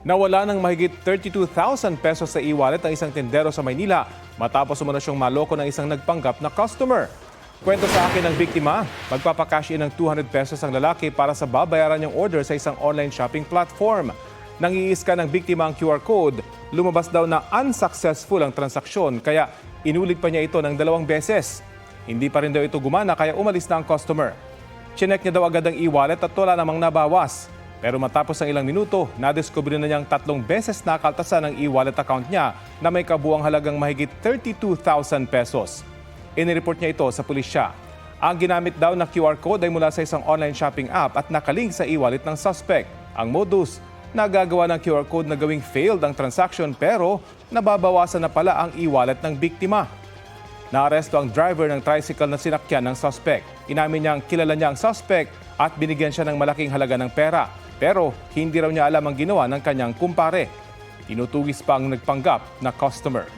Nawala ng mahigit 32,000 pesos sa e-wallet ng isang tindero sa Maynila matapos umano siyang maloko ng isang nagpanggap na customer. Kwento sa akin ng biktima, magpapakash in ng 200 pesos ang lalaki para sa babayaran niyang order sa isang online shopping platform. Nang i-scan ng biktima ang QR code, lumabas daw na unsuccessful ang transaksyon kaya inulit pa niya ito ng 2 beses. Hindi pa rin daw ito gumana kaya umalis na ang customer. Chinek niya daw agad ang e-wallet at wala namang nabawas. Pero matapos ng ilang minuto, nadiskubre na niyang 3 beses nakaltasan ang e-wallet account niya na may kabuang halagang mahigit 32,000 pesos. Inireport niya ito sa pulisya. Ang ginamit daw na QR code ay mula sa isang online shopping app at nakalink sa e-wallet ng suspect. Ang modus, nagagawa ng QR code na gawing failed ang transaction pero nababawasan na pala ang e-wallet ng biktima. Naaresto ang driver ng tricycle na sinakyan ng suspect. Inamin niyang kilala niya ang suspect at binigyan siya ng malaking halaga ng pera. Pero hindi raw niya alam ang ginawa ng kanyang kumpare. Tinutugis pa ang nagpanggap na customer.